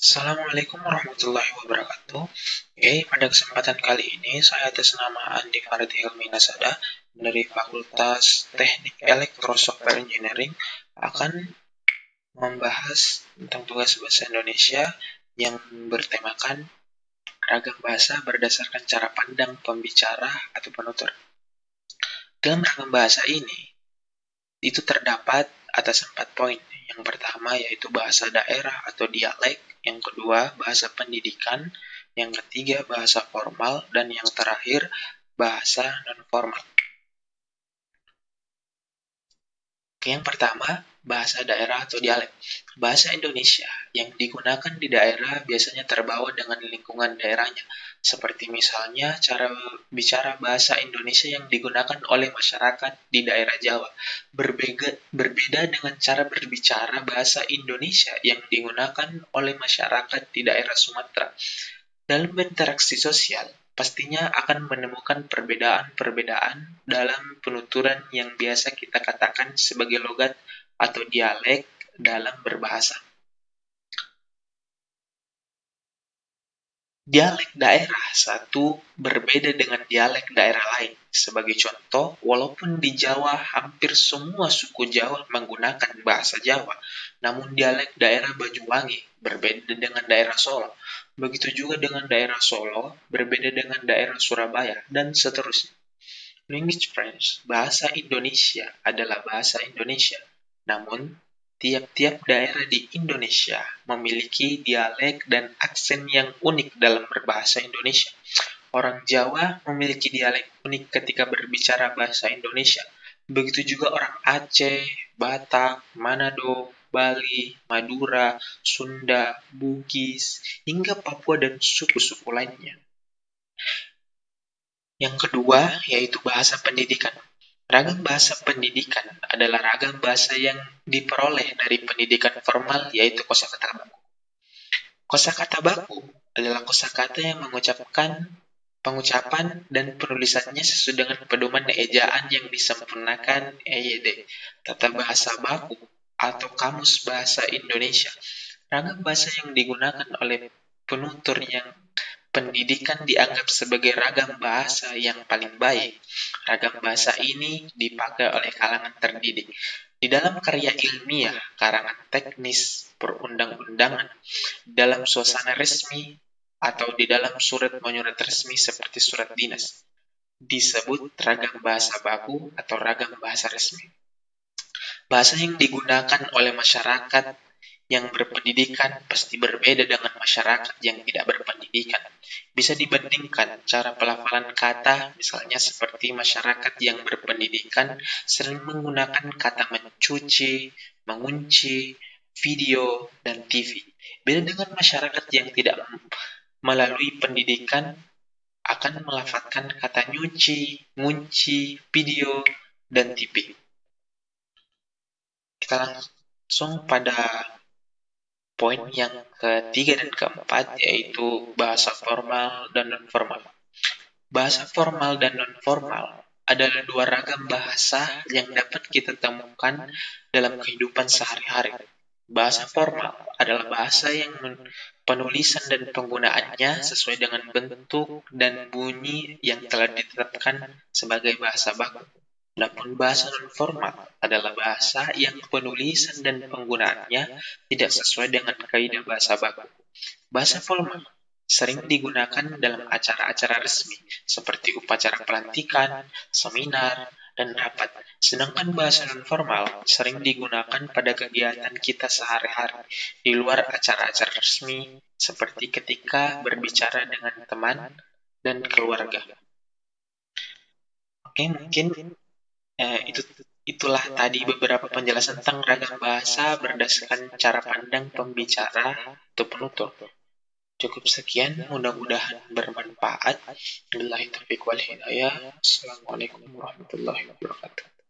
Assalamualaikum warahmatullahi wabarakatuh. Pada kesempatan kali ini saya atas nama Andi Farid Hilmi Nasada dari Fakultas Teknik Elektro Software Engineering akan membahas tentang tugas bahasa Indonesia yang bertemakan ragam bahasa berdasarkan cara pandang pembicara atau penutur. Dalam ragam bahasa ini, itu terdapat atas 4 poin. Yang pertama yaitu bahasa daerah atau dialek, yang kedua bahasa pendidikan, yang ketiga bahasa formal, dan yang terakhir bahasa non-formal. Yang pertama, bahasa daerah atau dialek. Bahasa Indonesia yang digunakan di daerah biasanya terbawa dengan lingkungan daerahnya, seperti misalnya cara bicara bahasa Indonesia yang digunakan oleh masyarakat di daerah Jawa berbeda dengan cara berbicara bahasa Indonesia yang digunakan oleh masyarakat di daerah Sumatera. Dalam interaksi sosial, pastinya akan menemukan perbedaan-perbedaan dalam penuturan yang biasa kita katakan sebagai logat atau dialek dalam berbahasa. Dialek daerah satu berbeda dengan dialek daerah lain. Sebagai contoh, walaupun di Jawa hampir semua suku Jawa menggunakan bahasa Jawa, namun dialek daerah Banyuwangi berbeda dengan daerah Solo. Begitu juga dengan daerah Solo berbeda dengan daerah Surabaya, dan seterusnya. Language French, bahasa Indonesia adalah bahasa Indonesia. Namun, tiap-tiap daerah di Indonesia memiliki dialek dan aksen yang unik dalam berbahasa Indonesia. Orang Jawa memiliki dialek unik ketika berbicara bahasa Indonesia. Begitu juga orang Aceh, Batak, Manado, Bali, Madura, Sunda, Bugis, hingga Papua dan suku-suku lainnya. Yang kedua, yaitu bahasa pendidikan. Ragam bahasa pendidikan adalah ragam bahasa yang diperoleh dari pendidikan formal, yaitu kosakata baku. Kosakata baku adalah kosakata yang pengucapan dan penulisannya sesuai dengan pedoman ejaan yang disempurnakan EYD, tata bahasa baku atau kamus bahasa Indonesia. Ragam bahasa yang digunakan oleh penutur yang pendidikan dianggap sebagai ragam bahasa yang paling baik. Ragam bahasa ini dipakai oleh kalangan terdidik di dalam karya ilmiah, karangan teknis, perundang-undangan, dalam suasana resmi, atau di dalam surat menyurat resmi seperti surat dinas. Disebut ragam bahasa baku atau ragam bahasa resmi. Bahasa yang digunakan oleh masyarakat yang berpendidikan pasti berbeda dengan masyarakat yang tidak berpendidikan. Bisa dibandingkan cara pelafalan kata, misalnya seperti masyarakat yang berpendidikan sering menggunakan kata mencuci, mengunci, video, dan TV. Beda dengan masyarakat yang tidak melalui pendidikan akan melafalkan kata nyuci, ngunci, video, dan TV. Kita langsung pada poin yang ketiga dan keempat, yaitu bahasa formal dan non-formal. Bahasa formal dan non-formal adalah dua ragam bahasa yang dapat kita temukan dalam kehidupan sehari-hari. Bahasa formal adalah bahasa yang penulisan dan penggunaannya sesuai dengan bentuk dan bunyi yang telah ditetapkan sebagai bahasa baku. Adapun bahasa non-formal adalah bahasa yang penulisan dan penggunaannya tidak sesuai dengan kaidah bahasa baku. Bahasa formal sering digunakan dalam acara-acara resmi seperti upacara pelantikan, seminar, dan rapat. Sedangkan bahasa non-formal sering digunakan pada kegiatan kita sehari-hari di luar acara-acara resmi seperti ketika berbicara dengan teman dan keluarga. Oke, mungkin itulah tadi beberapa penjelasan tentang ragam bahasa berdasarkan cara pandang pembicara atau penutur. Cukup sekian, mudah-mudahan bermanfaat. Billahi taufiq wal hidayah. Assalamualaikum warahmatullahi wabarakatuh.